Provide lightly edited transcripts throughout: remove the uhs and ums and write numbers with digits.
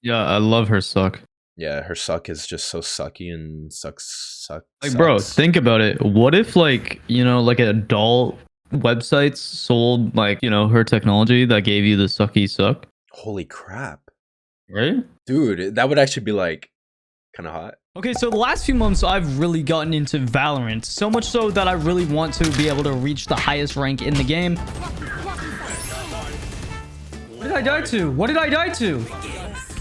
Yeah, I love her suck. Yeah, her suck is just so sucky and sucks. Like, bro, think about it. What if, like, like adult websites sold, like, her technology that gave you the sucky suck? Holy crap. Right? Dude, that would actually be like kind of hot. Okay, so the last few months I've really gotten into Valorant, so much so that I really want to be able to reach the highest rank in the game. What did I die to? What did I die to?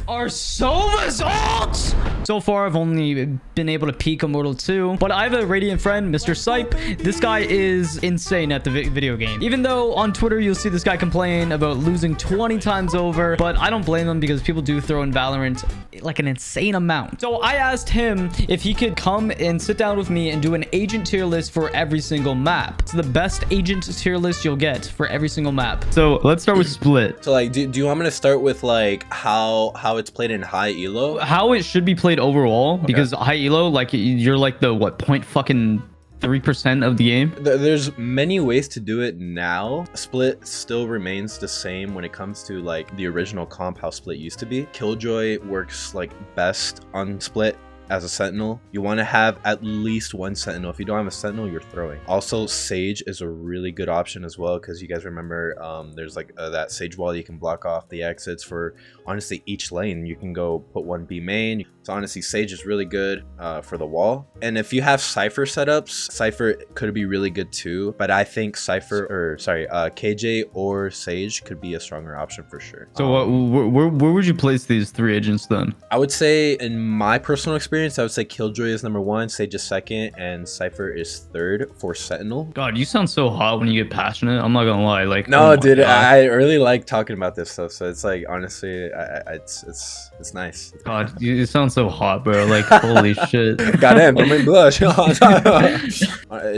Our Sova's ult! So far, I've only been able to peak Immortal 2, but I have a Radiant friend, Mr. Sipe. This guy is insane at the video game. Even though on Twitter, you'll see this guy complain about losing 20 times over, but I don't blame him because people do throw in Valorant like an insane amount. So I asked him if he could come and sit down with me and do an agent tier list for every single map. It's the best agent tier list you'll get for every single map. So let's start with Split. So like, do you want me to start with like how it's played in high elo? How it should be played overall, because high elo, like, you're like the what, 3% of the game. There's many ways to do it now. Split still remains the same when it comes to like the original comp, how Split used to be. Killjoy works like best on Split as a sentinel. You want to have at least one sentinel. If you don't have a sentinel, you're throwing. Also, Sage is a really good option as well, because you guys remember there's like that Sage wall. You can block off the exits for honestly each lane. You can go put one B main. So honestly, Sage is really good for the wall. And if you have Cypher setups, Cypher could be really good too, but I think KJ or Sage could be a stronger option for sure. So where would you place these three agents then? I would say, in my personal experience, I would say Killjoy is number 1, Sage is 2nd, and Cypher is 3rd for Sentinel. God, you sound so hot when you get passionate. I'm not gonna lie. Like, no, oh dude, God. I really like talking about this stuff. So it's like, honestly, it's nice. God, you sound so hot, bro. Like, holy shit. Goddamn, I'm in blush.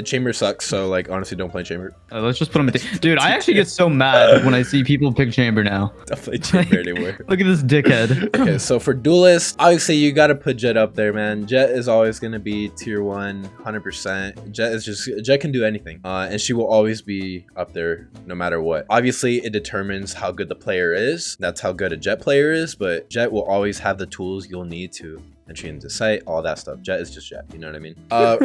Chamber sucks, so like, honestly, don't play Chamber. Let's just put him in. Dude, I actually get so mad when I see people pick Chamber now. Don't play Chamber anymore. Look at this dickhead. Okay, so for Duelist, obviously you gotta put Jet up there, man. Jet is always gonna be tier 1, 100%. Jet can do anything, and she will always be up there no matter what. Obviously, it determines how good the player is. That's how good a Jet player is, but Jet will always have the tools you'll need to entry into sight, all that stuff. Jet is just Jet, you know what I mean?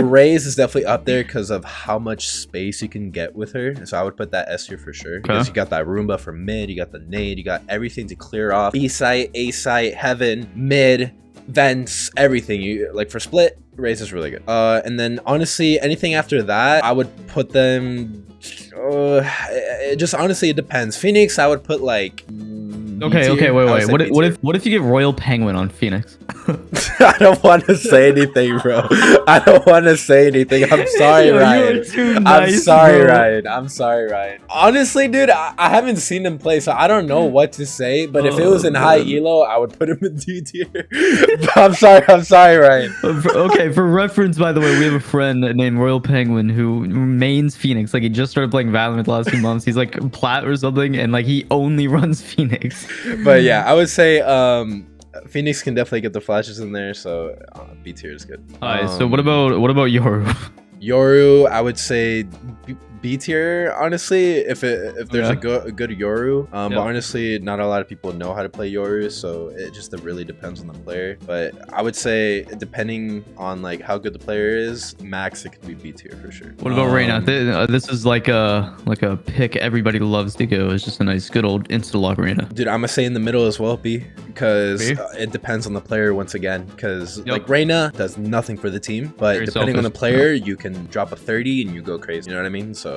Raze is definitely up there because of how much space you can get with her. So I would put that S tier for sure. Because you got that Roomba for mid, you got the nade, you got everything to clear off. B site, A site, heaven, mid, vents, everything. You like for Split, Raze is really good. And then honestly, anything after that, I would put them. It just honestly, it depends. Phoenix, I would put like. Okay, wait. What if you get Royal Penguin on Phoenix? I don't want to say anything, bro. I don't want to say anything. I'm sorry, Ryan. I'm sorry, Ryan. Honestly, dude, I haven't seen him play, so I don't know what to say. But if it was in high elo, I would put him in D tier. I'm sorry, Ryan. Okay, for reference, by the way, we have a friend named Royal Penguin who mains Phoenix. Like, he just started playing Valorant the last few months. He's like plat or something, and like he only runs Phoenix. But yeah, I would say Phoenix can definitely get the flashes in there, so B tier is good. Alright, so what about Yoru? Yoru, I would say B tier, honestly, if there's a good Yoru. But honestly, not a lot of people know how to play Yoru, so it just really depends on the player. But I would say, depending on like how good the player is, max it could be B tier for sure. What about Reyna? This is like a pick everybody loves to go. It's just a nice good old insta-lock Reyna. Dude, I'm gonna say in the middle as well, B, because it depends on the player once again. Because like Reyna does nothing for the team, but Very depending on the selfish. player, you can drop a 30 and you go crazy. You know what I mean? So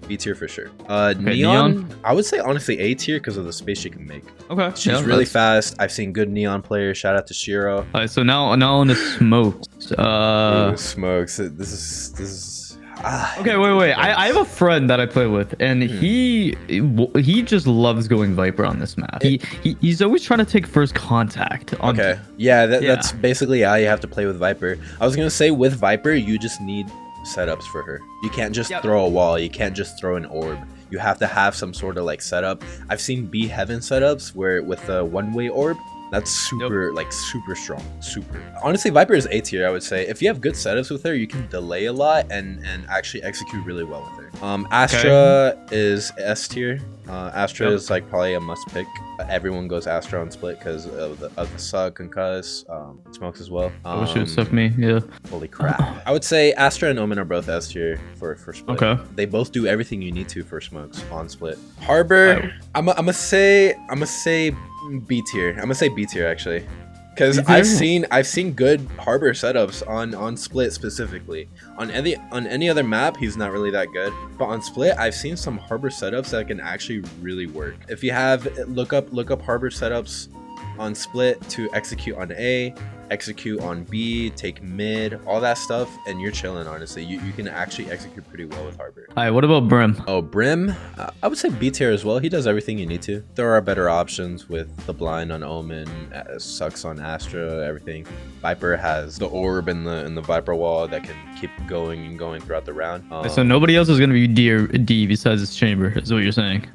B tier for sure. Neon, I would say honestly A tier because of the space she can make. Okay, she's really fast. I've seen good Neon players. Shout out to Shiro. All right, so now on the smokes. Ooh, smokes. This is. Okay, wait. I have a friend that I play with, and he just loves going Viper on this map. He's always trying to take first contact. Okay, yeah, that's basically how you have to play with Viper. I was gonna say with Viper, you just need setups for her. You can't just throw a wall. You can't just throw an orb. You have to have some sort of like setup. I've seen B Heaven setups where with a one-way orb, that's super super strong. Super. Honestly, Viper is A tier, I would say. If you have good setups with her, you can delay a lot and actually execute really well with her. Astra is S tier. Astra is like probably a must pick. Everyone goes Astra on split because of the suck, concuss, smokes as well. Oh shit, suck me. Yeah. Holy crap. I would say Astra and Omen are both S tier for split. Okay. They both do everything you need to for smokes on split. Harbor, I'ma say B tier. I'm gonna say B tier actually. Because I've seen good Harbor setups on Split specifically. On any other map, he's not really that good. But on Split, I've seen some Harbor setups that can actually really work. If you have look up Harbor setups on Split to execute on A, execute on B, take mid, all that stuff, and you're chilling. Honestly, you can actually execute pretty well with Harbor. All right, what about Brim? Oh, Brim, I would say B tier as well. He does everything you need to. There are better options with the blind on Omen, sucks on Astra, everything. Viper has the orb in the Viper wall that can keep going and going throughout the round. So nobody else is gonna be D or D besides this chamber, is what you're saying?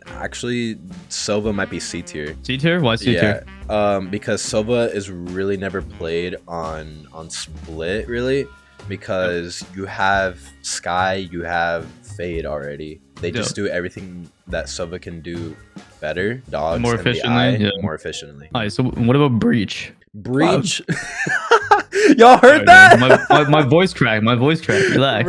Actually, Sova might be C tier. C tier? Why C tier? Because Sova is really never played on Split, really, because you have Sky, you have Fade already. They just do everything that Sova can do better. Dogs more and efficiently, the eye, more efficiently. All right, so what about Breach? Breach. Y'all heard that? My voice cracked. My voice cracked. Relax.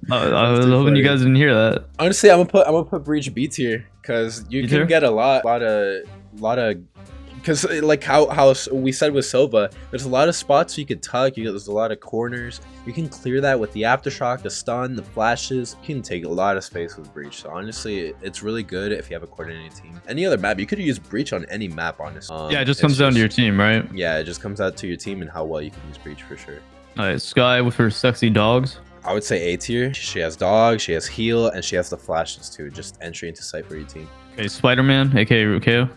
I was hoping you guys didn't hear that. Honestly, I'm gonna put Breach B tier because you can get a lot of because like how we said with Sova, there's a lot of spots you could tuck. There's a lot of corners. You can clear that with the aftershock, the stun, the flashes. You can take a lot of space with Breach. So honestly, it's really good if you have a coordinated team. Any other map, you could use Breach on any map, honestly. Yeah, it just comes down to your team, right? Yeah, it just comes out to your team and how well you can use Breach for sure. All right, Sky with her sexy dogs. I would say A tier. She has dog, she has heal, and she has the flashes too. Just entry into sight for your team. Okay, Spider-Man, aka Rukeo.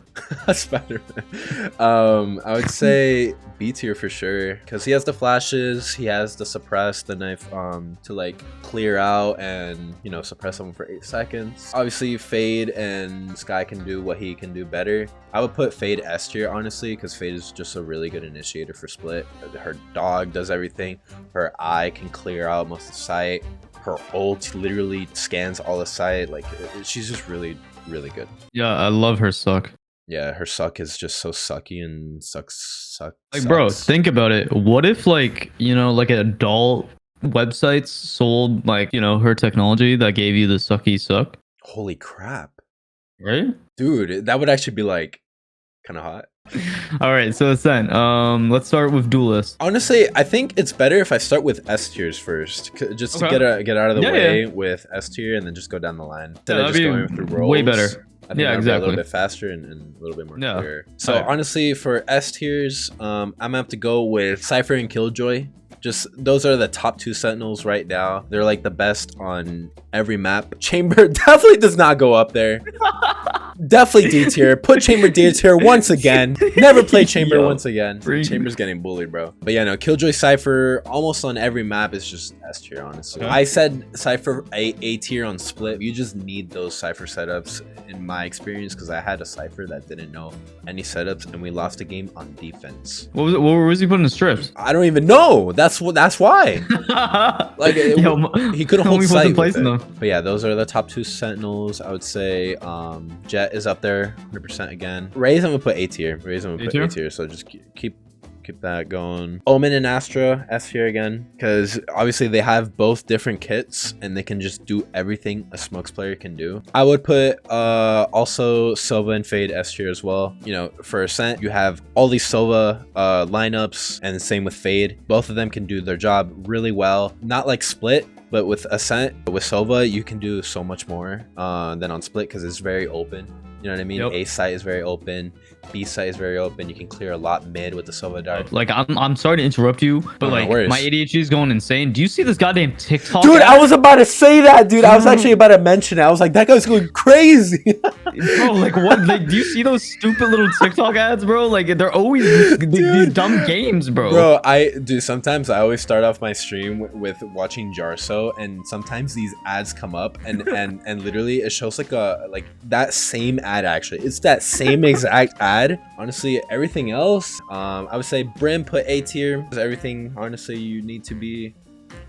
Spider-Man. I would say B tier for sure, because he has the flashes, he has the suppress, the knife to like clear out and suppress someone for 8 seconds. Obviously Fade and Sky can do what he can do better. I would put Fade S tier honestly, because Fade is just a really good initiator for Split. Her dog does everything. Her eye can clear out most of the sight. Her ult literally scans all the sight. Like she's just really good. Yeah, I love her suck. Yeah, her suck is just so sucky and sucks. Like, bro, think about it. What if like like adult websites sold like her technology that gave you the sucky suck? Holy crap, right, dude? That would actually be like kind of hot. All right, so Ascent. Let's start with Duelist. Honestly, I think it's better if I start with S tiers first, just to get out of the way with S tier, and then just go down the line. Instead of just going through roles, way better. I think exactly. A little bit faster and a little bit more clear. So honestly, for S tiers, I'm gonna have to go with Cypher and Killjoy. Just those are the top 2 sentinels right now. They're like the best on every map. Chamber definitely does not go up there. Definitely D tier. Put Chamber D tier once again. Never play Chamber once again. Chamber's getting bullied, bro. But yeah, no, Killjoy Cypher almost on every map is just S tier, honestly. I said Cypher A tier on Split. You just need those Cypher setups in my experience, because I had a Cypher that didn't know any setups and we lost a game on defense. What was he putting in strips? I don't even know. That's why. Like he couldn't hold sight with it. But yeah, those are the top 2 sentinels. I would say Jet is up there 100% again. Raze, I'm gonna put A tier. A tier. So just keep that going. Omen and Astra S tier again, because obviously they have both different kits and they can just do everything a smokes player can do. I would put also Sova and Fade S tier as well. For Ascent, you have all these Sova lineups, and same with Fade. Both of them can do their job really well. Not like Split, but with Ascent, with Sova, you can do so much more than on Split, because it's very open. You know what I mean? Yep. A site is very open. B site is very open. You can clear a lot mid with the Sova dart. Like, I'm sorry to interrupt you, but like my ADHD is going insane. Do you see this goddamn TikTok? Dude, I was about to say that, dude. I was actually about to mention it. I was like, that guy's going crazy. Bro, like what? Like, do you see those stupid little TikTok ads, bro? Like, they're always these dumb games, bro. Bro, sometimes I always start off my stream with watching Jarso, and sometimes these ads come up, and literally it shows like that same ad. Actually, it's that same exact ad. Honestly, everything else, I would say Brim put A tier. Everything, honestly, you need to be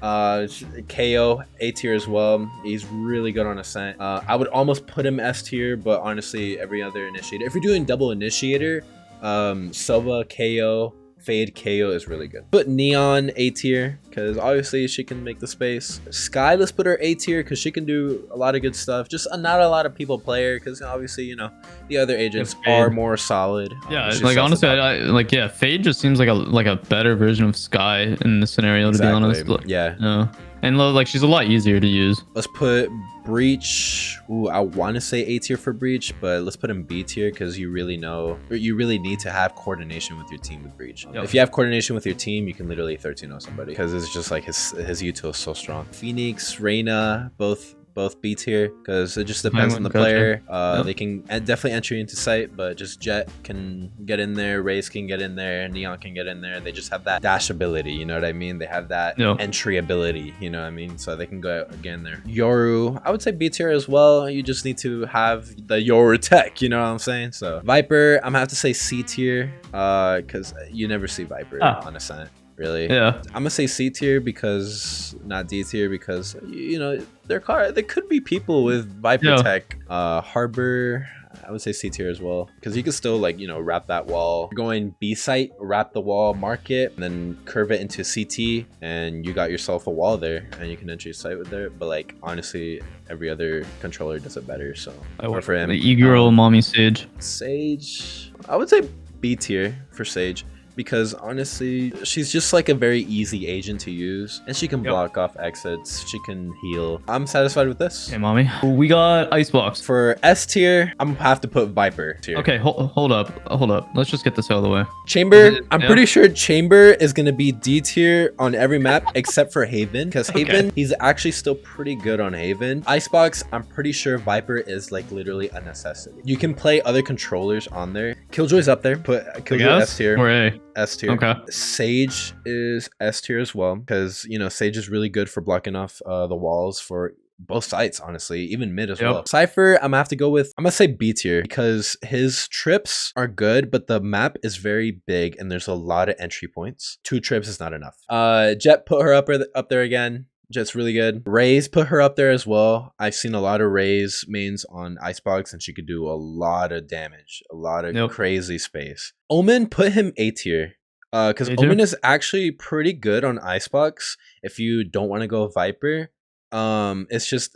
KO A tier as well. He's really good on Ascent. I would almost put him S tier, but honestly, every other initiator. If you're doing double initiator, Sova KO, Fade KO is really good. Put Neon A tier because obviously she can make the space. Sky, let's put her A tier because she can do a lot of good stuff. Just not a lot of people play her because obviously, you know, the other agents are more solid. Yeah, like honestly, like yeah, Fade just seems like a better version of Sky in this scenario, to be honest. Yeah. And like she's a lot easier to use. Let's put Breach. Ooh, I want to say A tier for Breach, but let's put him B tier because you really need to have coordination with your team with Breach. Yep. If you have coordination with your team, you can literally 13-0 somebody because it's just like his util is so strong. Phoenix, Reyna, both B tier because it just depends on the player. They can definitely entry into sight, but just Jet can get in there, Raze can get in there, Neon can get in there. They just have that dash ability, you know what I mean? They have that entry ability, you know what I mean? So they can go again there. Yoru, I would say B tier as well. You just need to have the Yoru tech, you know what I'm saying? So Viper, I'm gonna have to say C tier because you never see Viper on Ascent. Really? Yeah. I'm gonna say C tier because not D tier because you know there could be people with Viper tech. Harbor, I would say C tier as well because you can still like, you know, wrap that wall. You're going B site, wrap the wall, mark it, and then curve it into CT, and you got yourself a wall there, and you can enter your site with there. But like honestly, every other controller does it better. So or for him, the e-girl mommy Sage. Sage, I would say B tier for Sage. Because honestly, she's just like a very easy agent to use, and she can block off exits. She can heal. I'm satisfied with this. Hey, mommy. We got Icebox. For S tier, I'm gonna have to put Viper tier. Okay, hold up. Let's just get this out of the way. Chamber, I'm pretty sure Chamber is gonna be D tier on every map except for Haven, because Haven, he's actually still pretty good on Haven. Icebox, I'm pretty sure Viper is like literally a necessity. You can play other controllers on there. Killjoy's up there. Put Killjoy S tier. Or A. S tier. Okay. Sage is S tier as well because, you know, Sage is really good for blocking off the walls for both sides, honestly, even mid as well. Cypher, I'm gonna say B tier because his trips are good, but the map is very big and there's a lot of entry points. 2 trips is not enough. Jet, put her up there again. Jet's really good. Raze, put her up there as well. I've seen a lot of Raze mains on Icebox and she could do a lot of damage, a lot of crazy space. Omen, put him A tier because Omen is actually pretty good on Icebox if you don't want to go Viper. It's just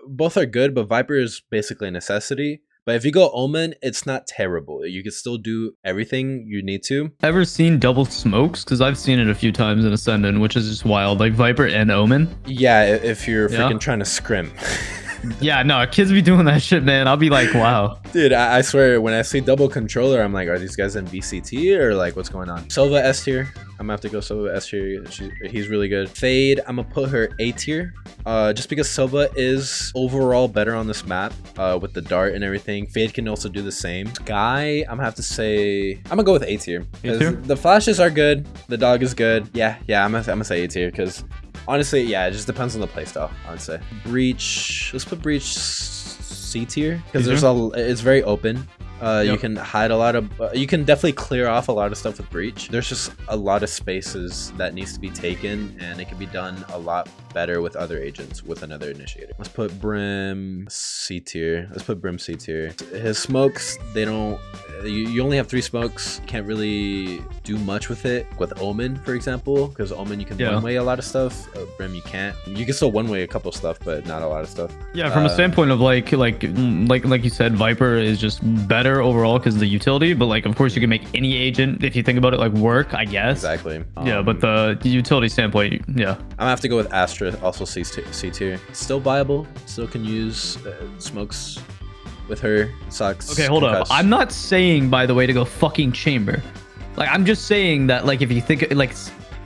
both are good, but Viper is basically a necessity. But if you go Omen, it's not terrible. You can still do everything you need to. Ever seen double smokes? Because I've seen it a few times in Ascendant, which is just wild. Like Viper and Omen. Yeah, if you're freaking trying to scrim. Yeah, no, kids be doing that shit, man. I'll be like, wow. Dude, I swear, when I see double controller, I'm like, are these guys in VCT or like, what's going on? Sova S tier. I'm gonna have to go Sova S tier. He's really good. Fade, I'm gonna put her A tier. Just because Sova is overall better on this map with the dart and everything. Fade can also do the same. Sky, I'm gonna have to say, I'm gonna go with A tier. The flashes are good. The dog is good. Yeah, I'm gonna say A tier because honestly, yeah, it just depends on the playstyle, I would say. Breach, let's put Breach C tier because it's very open. You can hide a lot of you can definitely clear off a lot of stuff with Breach. There's just a lot of spaces that needs to be taken, and it can be done a lot better with other agents with another initiator. Let's put Brim C tier. Let's put Brim C tier. His smokes, they don't you only have 3 smokes. Can't really do much with it. With Omen, for example, because Omen you can one-way a lot of stuff. Brim you can't. You can still one-way a couple stuff, but not a lot of stuff. Yeah, from a standpoint of like you said, Viper is just better overall because of the utility, but like of course you can make any agent, if you think about it, like work, I guess. Exactly. Yeah, but the utility standpoint, I'm gonna have to go with Astra, also C tier. Still viable, still can use smokes with her. Sucks. Okay, hold up. I'm not saying, by the way, to go fucking Chamber. Like, I'm just saying that, like, if you think, like,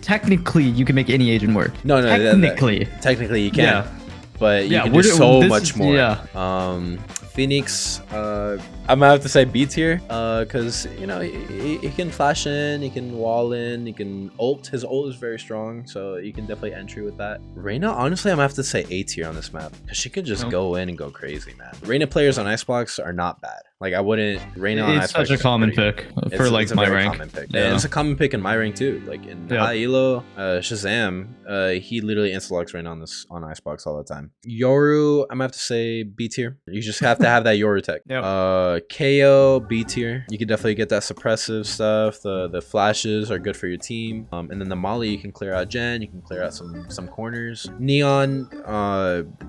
technically you can make any agent work. No, technically you can. Yeah. But you can do so much more. Yeah. Phoenix, I'm gonna have to say B tier, because you know he can flash in, he can wall in, he can ult. His ult is very strong, so you can definitely entry with that. Reyna, honestly, I'm gonna have to say A tier on this map because she could just go in and go crazy, man. Reyna players on Icebox are not bad. Like I wouldn't Reyna on It's Icebox. such a common pick for like it's a my very rank. common pick. Yeah. And it's a common pick in my rank too. Like in high elo, Shazam, he literally insta-locks Reyna on Icebox all the time. Yoru, I'm gonna have to say B tier. You just have to have that Yoru tech. Yep. KO, B tier. You can definitely get that suppressive stuff. The flashes are good for your team. And then the Molly, you can clear out Gen. You can clear out some corners. Neon,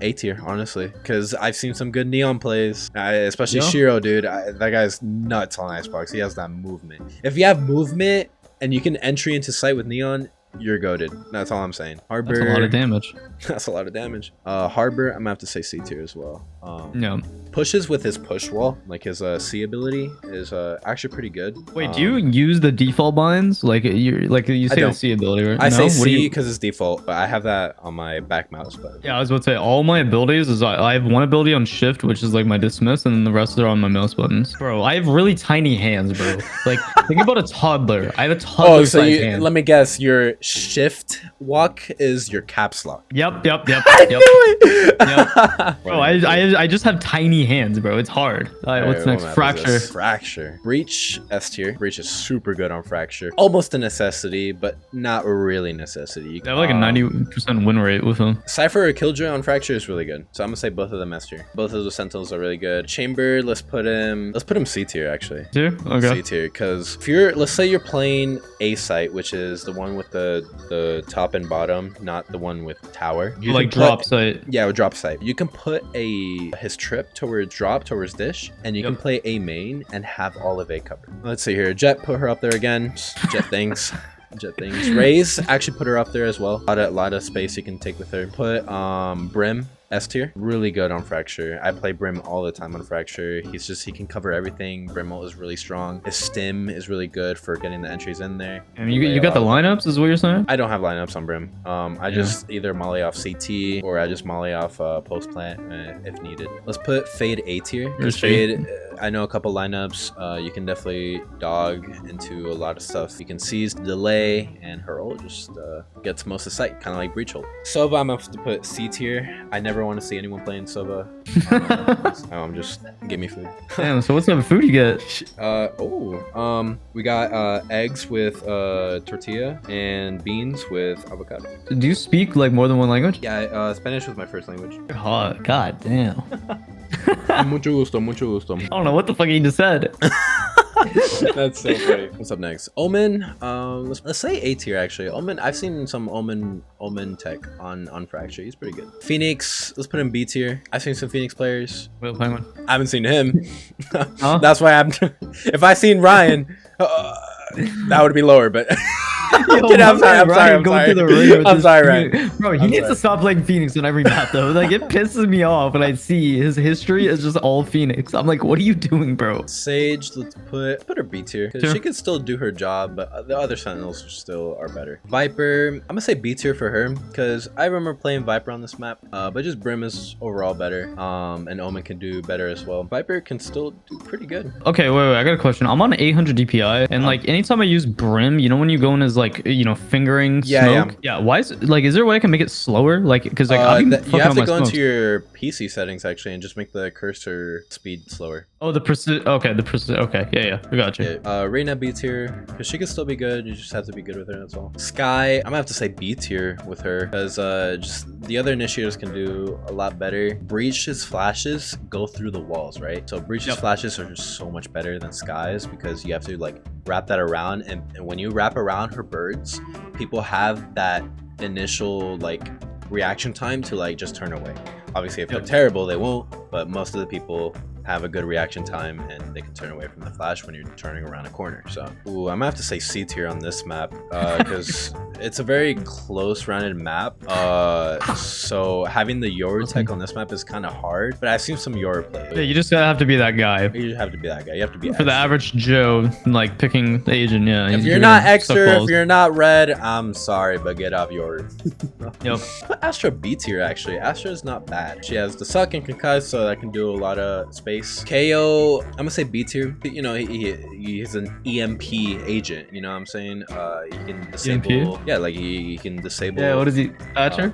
A tier, honestly, because I've seen some good Neon plays, especially Shiro, dude. That guy's nuts on Icebox. He has that movement. If you have movement and you can entry into sight with Neon, you're goated. That's all I'm saying. Harbor. That's a lot of damage. That's a lot of damage. Harbor, I'm gonna have to say C tier as well. Yeah. Pushes with his push wall, like his C ability is actually pretty good. Wait, do you use the default binds? Like you say the C ability, right? I say What do C you... because it's default, but I have that on my back mouse button. Yeah, I was about to say all my abilities is I have one ability on shift, which is like my dismiss, and then the rest are on my mouse buttons. Bro, I have really tiny hands, bro. Like think about a toddler. I have a toddler. Oh, so hand. let me guess. Your shift walk is your caps lock. Yep. I knew it. Yep. Bro, I just have tiny hands, bro. It's hard. All right, what's next? Fracture. Fracture. Breach, S tier. Breach is super good on Fracture. Almost a necessity, but not really necessity. I have like a 90% win rate with him. Cypher or Killjoy on Fracture is really good. So I'm gonna say both of them S tier. Both of those Sentinels are really good. Chamber, let's put him C tier actually. Okay. C tier, because if let's say you're playing A site, which is the one with the top and bottom, not the one with tower. You like drop site. Yeah, with drop site. You can put his trip towards drop, towards dish, and you can play A main and have all of A covered. Let's see here. Jet, put her up there again. Jet things. Jet things. Raze, actually put her up there as well. A lot of space you can take with her. Put Brim, S tier. Really good on Fracture. I play Brim all the time on Fracture. He can cover everything. Brim ult is really strong. His stim is really good for getting the entries in there. And you got the lineups, is what you're saying? I don't have lineups on Brim. I just either molly off CT or I just molly off post plant if needed. Let's put Fade A tier. Because Fade, I know a couple lineups. You can definitely dog into a lot of stuff. You can seize, delay, and her ult just gets most of the sight, kind of like Breach ult. Sova, I'm gonna have to put C tier. I never want to see anyone playing Sova. Just give me food. Damn, so what type of food you get? We got eggs with tortilla and beans with avocado. Do you speak like more than one language? Yeah, Spanish was my first language. Oh, god damn. Mucho gusto, mucho gusto. I don't know what the fuck you just said. That's so funny. What's up next? Omen. Let's say A tier actually. Omen. I've seen some Omen tech on Fracture. He's pretty good. Phoenix. Let's put him B tier. I've seen some Phoenix players. Whale Penguin. I haven't seen him. Huh? That's why if I seen Ryan, that would be lower. But I'm sorry, Ryan. Bro, he needs to stop playing Phoenix on every map though. Like it pisses me off when I see his history is just all Phoenix. I'm like, what are you doing, bro? Sage, let's put her B tier because she can still do her job, but the other Sentinels still are better. Viper, I'm gonna say B tier for her because I remember playing Viper on this map, but just Brim is overall better. And Omen can do better as well. Viper can still do pretty good. Okay, wait, I got a question. I'm on 800 DPI, and like anytime I use Brim, you know when you go in as like fingering smoke. Yeah. Why is there a way I can make it slower? Like because like you have to go into your PC settings actually and just make the cursor speed slower. Oh, the precision. Okay, Okay, yeah, I got you. Yeah. Reyna B tier because she can still be good. You just have to be good with her. That's all. Sky, I'm gonna have to say B tier with her because just the other initiators can do a lot better. Breach's flashes go through the walls, right? So Breach's flashes are just so much better than Sky's because you have to like wrap that around, and when you wrap around her birds, people have that initial like reaction time to like just turn away. Obviously if they're terrible they won't, but most of the people have a good reaction time and they can turn away from the flash when you're turning around a corner. So I'm gonna have to say C tier on this map because it's a very close rounded map, so having the Yoru tech on this map is kind of hard, but I've seen some Yoru play. Yeah, you just have to be that guy. You just have to be that guy. You have to be for the average Joe like picking the agent. Yeah, if you're not Xer, if you're not red, I'm sorry, but get off Yoru. Yep. Put Astra B tier actually. Astra is not bad. She has the suck and concuss, so that can do a lot of space. KO, I'm gonna say B tier. You know, he's an EMP agent. You know what I'm saying? He can disable. EMP? Yeah, like he can disable. Yeah, what is he? Thatcher?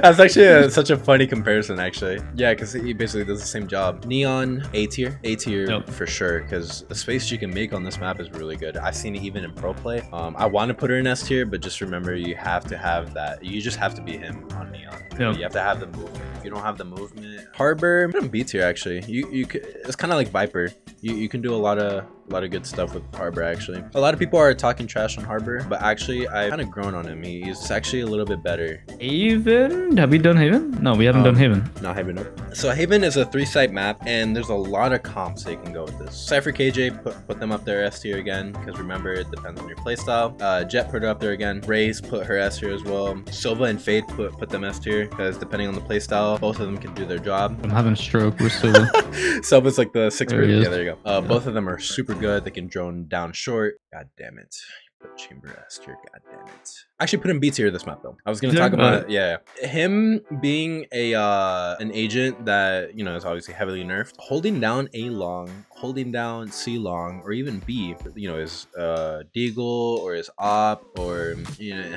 That's actually such a funny comparison, actually. Yeah, because he basically does the same job. Neon, A tier. A tier Yep. for sure, because the space she can make on this map is really good. I've seen it even in pro play. I want to put her in S tier, but just remember you have to have that. You just have to be him on Neon. Yep. You have to have the movement. If you don't have the movement, Harbor, put him B tier actually. You could, it's kind of like Viper. You can do a lot of good stuff with Harbor actually. A lot of people are talking trash on Harbor, but actually I've kind of grown on him. He's actually a little bit better. Haven? Have we done Haven? No, we haven't done Haven. Not Haven, nope. So Haven is a 3-site map, and there's a lot of comps that you can go with this. Cypher KJ, put them up there S tier again, because remember, it depends on your playstyle. Jet put her up there again. Raze put her S tier as well. Sova and Fade put them S tier, because depending on the playstyle, both of them can do their job. I'm having a stroke. We're still. Sova's like the 6th There he person. is. Yeah, there you go. Both of them are super good. They can drone down short. God damn it. Put Chamber S tier. God damn it. Actually, put him B tier this map though. I was gonna talk about it. Yeah, him being a an agent that is obviously heavily nerfed. Holding down A long, holding down C long, or even B, is Deagle or his op, or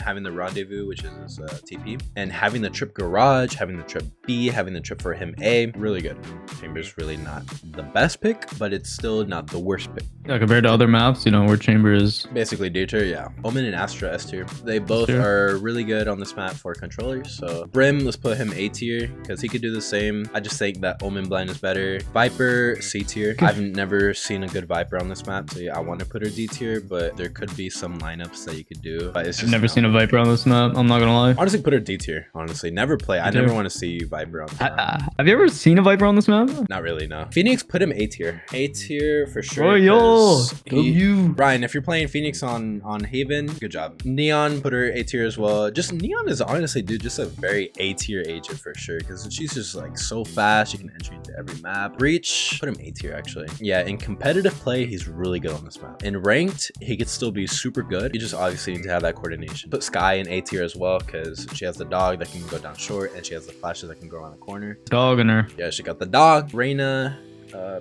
having the rendezvous, which is his TP, and having the trip garage, having the trip B, having the trip for him A. Really good. Chamber's really not the best pick, but it's still not the worst pick. Yeah, compared to other maps, where Chamber is. Basically D tier, yeah. Omen and Astra S tier. They both are really good on this map for controllers. So Brim, let's put him A tier because he could do the same. I just think that Omen blind is better. Viper C tier. I've never seen a good Viper on this map, so yeah, I want to put her D tier, but there could be some lineups that you could do. But it's just I've never seen a Viper on this map. I'm not gonna lie. Honestly, put her D tier. Honestly, never play. I never want to see Viper on this map. Have you ever seen a Viper on this map? Not really, no. Phoenix, put him A tier. A tier for sure. Oh yo, 'cause you. Ryan, if you're playing Phoenix on Haven, good job. Neon, put her A tier as well. Just Neon is honestly, dude, just a very A tier agent for sure, because she's just like so fast. She can enter into every map. Breach, put him A tier actually. Yeah, in competitive play, he's really good on this map. In ranked, he could still be super good. You just obviously need to have that coordination. Put Sky in A tier as well, because she has the dog that can go down short, and she has the flashes that can go around the corner. Dog in her. Yeah, she got the dog. Reyna,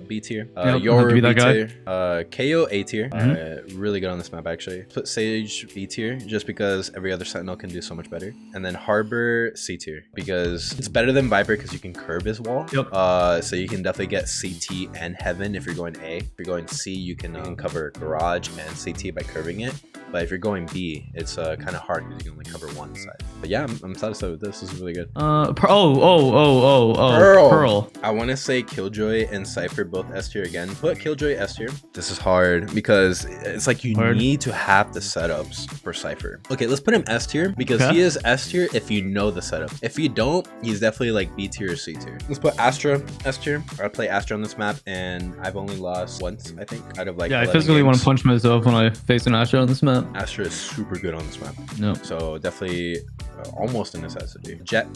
B tier. Yep, Yoru, be that B guy. tier. KO, A tier. Really good on this map, actually. Put Sage, B tier, just because every other Sentinel can do so much better. And then Harbor, C tier, because it's better than Viper because you can curve his wall. Yep. So you can definitely get CT and Heaven if you're going A. If you're going C, you can cover Garage and CT by curving it. But if you're going B, it's kind of hard because you can only cover one side. But yeah, I'm satisfied with this. This is really good. Pearl. I want to say Killjoy and Cypher both S tier again. Put Killjoy S tier. This is hard because it's like you need to have the setups for Cypher. Okay, let's put him S tier because he is S tier if you know the setup. If you don't, he's definitely like B tier or C tier. Let's put Astra S tier. I play Astra on this map and I've only lost once, I think, out of like Yeah, I physically want to punch myself when I face an Astra on this map. Astra is super good on this map. No. So definitely almost a necessity. Jet,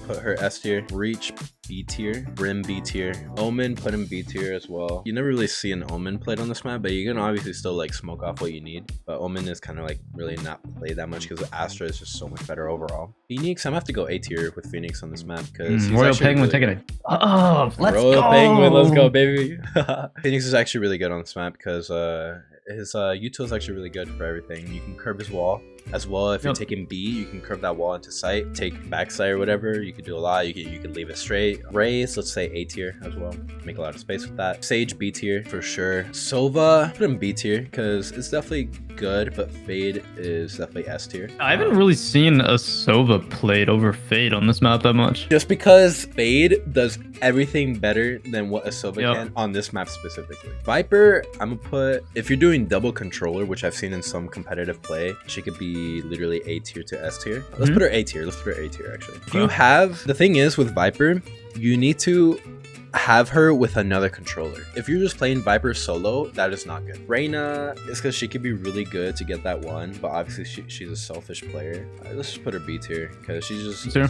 put her S tier. Reach, B tier. Brim, B tier. Omen, put him B tier as well. You never really see an Omen played on this map, but you can obviously still like smoke off what you need. But Omen is kind of like really not played that much because Astra is just so much better overall. Phoenix, I'm gonna have to go A tier with Phoenix on this map because Royal Penguin taking it. Oh, let's go. Royal Penguin, let's go, baby. Phoenix is actually really good on this map because his util is actually really good for everything. You can curve his wall as well. If you're taking B, you can curve that wall into sight, take backside or whatever. You can do a lot. You can leave it straight. Raze, let's say A tier as well. Make a lot of space with that. Sage, B tier for sure. Sova, put him B tier because it's definitely good, but Fade is definitely S tier. I haven't really seen a Sova played over Fade on this map that much. Just because Fade does everything better than what a Sova can on this map specifically. Viper, I'm gonna put, if you're doing double controller, which I've seen in some competitive play, she could be literally A tier to S tier. Let's put her A tier. Let's put her A tier actually. If you have, the thing is with Viper, you need to have her with another controller. If you're just playing Viper solo, that is not good. Reyna is because she could be really good to get that one, but obviously she's a selfish player. Let's just put her B tier because she's just she's I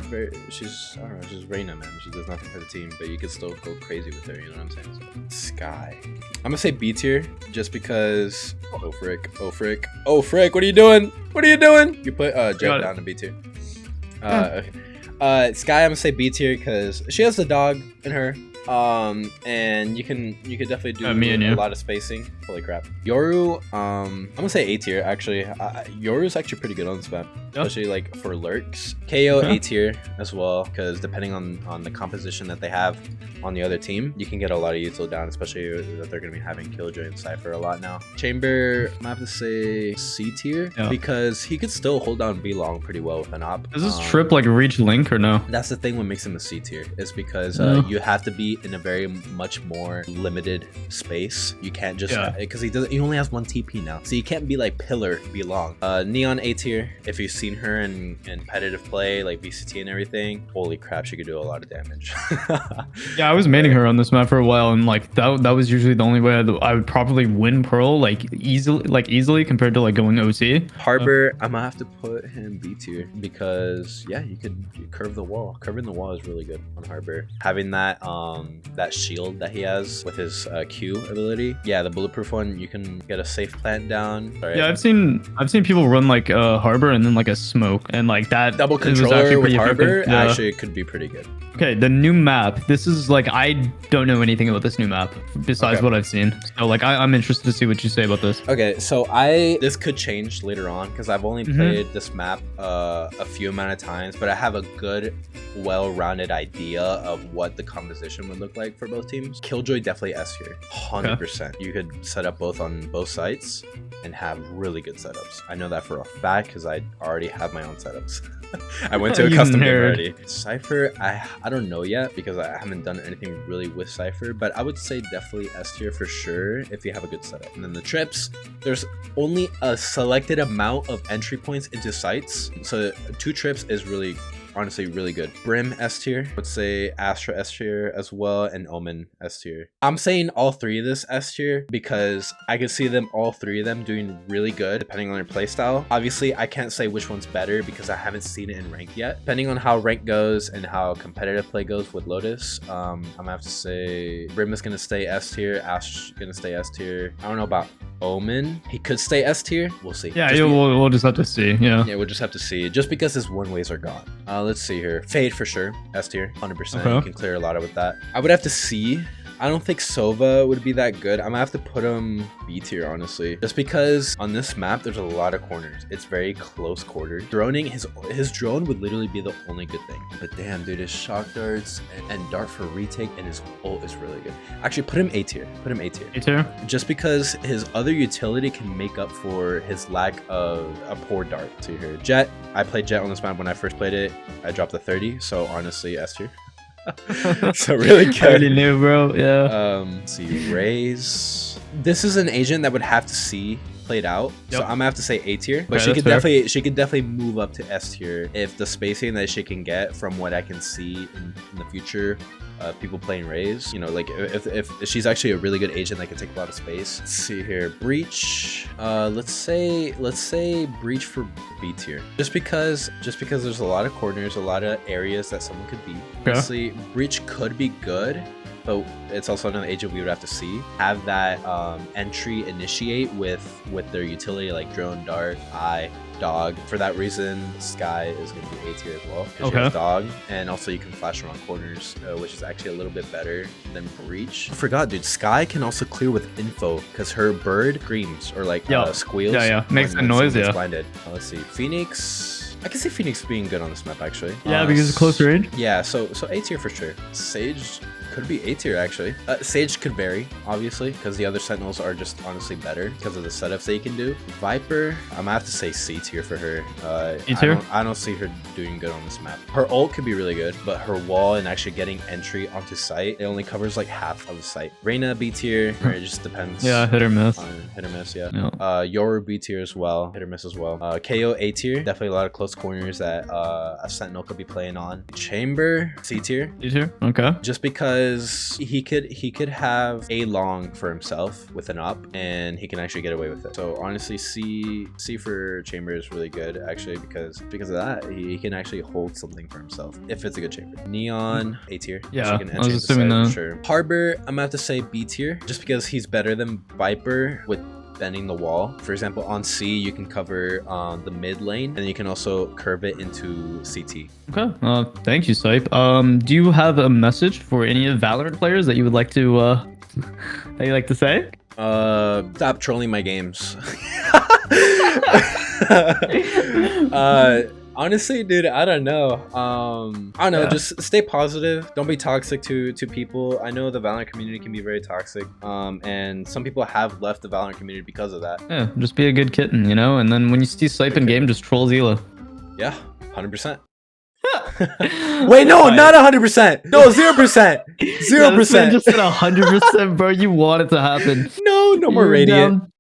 don't know, she's Reyna, man. She does nothing for the team, but you can still go crazy with her. You know what I'm saying? So, Sky, I'm gonna say B tier just because. Oh frick! Oh frick! Oh frick! What are you doing? What are you doing? You put Jet down to B tier. Okay. Sky, I'm gonna say B tier because she has the dog in her. And you could definitely do a lot of spacing. Holy crap. Yoru, I'm gonna say A tier actually. Yoru's actually pretty good on this map, especially like for lurks. KO A tier as well, because depending on the composition that they have on the other team, you can get a lot of util down, especially that they're gonna be having Killjoy and Cypher a lot now. Chamber, I'm gonna have to say C tier because he could still hold down B long pretty well with an op. Does this trip like reach Link or no? That's the thing what makes him a C tier is because you have to be in a very much more limited space. You can't just because he only has one TP now, so you can't be like pillar be long. Neon A tier, if you've seen her in competitive play like VCT and everything, holy crap, she could do a lot of damage. Yeah, I was maining her on this map for a while, and like that was usually the only way I would probably win Pearl like easily compared to like going OC. Harbor, I'm gonna have to put him B tier because yeah, you curve the wall. Curving the wall is really good on Harbor. Having that that shield that he has with his Q ability, yeah, the bulletproof one, you can get a safe plant down. Right? Yeah, I've seen people run like Harbor and then like a smoke, and like that double controller with Harbor actually could be pretty good. Okay, the new map. This is like, I don't know anything about this new map besides what I've seen. So like, I'm interested to see what you say about this. Okay, so this could change later on because I've only played this map a few amount of times, but I have a good, well-rounded idea of what the composition would look like for both teams. Killjoy definitely S here, 100%. You could set up both on both sites and have really good setups. I know that for a fact because I already have my own setups. I went to a custom game already. Cypher, I don't know yet because I haven't done anything really with Cypher, but I would say definitely S tier for sure if you have a good setup. And then the trips, there's only a selected amount of entry points into sites, so 2 trips is really honestly really good. Brim S tier, I would say Astra S tier as well, and Omen S tier. I'm saying all 3 of this S tier because I could see them, all 3 of them, doing really good depending on their playstyle. Obviously, I can't say which one's better because I haven't seen it in rank yet. Depending on how rank goes and how competitive play goes with Lotus, I'm gonna have to say Brim is gonna stay S tier, Ash gonna stay S tier. I don't know about Omen. He could stay S tier. We'll see. Yeah, we'll just have to see. Yeah, we'll just have to see. Just because his one ways are gone. Let's see here. Fade for sure. S tier, 100%. Okay. You can clear a lot with that. I would have to see. I don't think Sova would be that good. I'm gonna have to put him B tier, honestly. Just because on this map, there's a lot of corners. It's very close quarters. Droning, his drone would literally be the only good thing. But damn, dude, his shock darts and dart for retake and his ult is really good. Actually, put him A tier. Put him A tier. A tier? Just because his other utility can make up for his lack of a poor dart. See here. Jet, I played Jet on this map when I first played it. I dropped a 30, so honestly, S tier. So really good. I already knew, bro. Yeah. See, Raze. This is an agent that would have to see played out, so I'm gonna have to say A tier, but she could definitely move up to S tier if the spacing that she can get from what I can see in the future. People playing Raze, you know, like if she's actually a really good agent that can take a lot of space. Let's see here. Breach, let's say Breach for B tier, just because there's a lot of corners, a lot of areas that someone could be. Honestly, Breach could be good, but it's also another agent we would have to see. Have that entry initiate with their utility like drone, dart, eye, dog. For that reason, Sky is going to be A tier as well because she has dog, and also you can flash around corners, which is actually a little bit better than Breach. I forgot, dude. Sky can also clear with info because her bird screams or like squeals. Yeah, makes a noise. Yeah. Blinded. Let's see, Phoenix. I can see Phoenix being good on this map actually. Yeah, because it's close range. Yeah, so A tier for sure. Sage could be A tier actually. Sage could vary obviously because the other sentinels are just honestly better because of the setups that you can do. Viper, I'm gonna have to say C tier for her. C tier? I don't see her doing good on this map. Her ult could be really good, but her wall and actually getting entry onto site, it only covers like half of the site. Reyna B tier, it just depends. Yeah, hit or miss. Hit or miss, yeah. Yoru B tier as well, hit or miss as well. KO A tier, definitely a lot of close corners that a sentinel could be playing on. Chamber C tier. C tier, okay. Just because he could have a long for himself with an op and he can actually get away with it. So honestly, C for Chamber is really good actually because of that he can actually hold something for himself if it's a good chamber. Neon A tier. Yeah, I was assuming that. Sure. Harbor, I'm gonna have to say B tier just because he's better than Viper with bending the wall. For example, on C you can cover the mid lane and you can also curve it into CT. Okay, thank you, Sype. Do you have a message for any of Valorant players that you would like to say? Stop trolling my games. Honestly, dude, I don't know. I don't know. Yeah. Just stay positive. Don't be toxic to people. I know the Valorant community can be very toxic. And some people have left the Valorant community because of that. Yeah, just be a good kitten, you know? And then when you see Sipe in game, just troll Zila. Yeah, 100%. Wait, no, not 100%. No, 0%. 0%. Just said 100%, bro. You want it to happen. No more You're radiant. down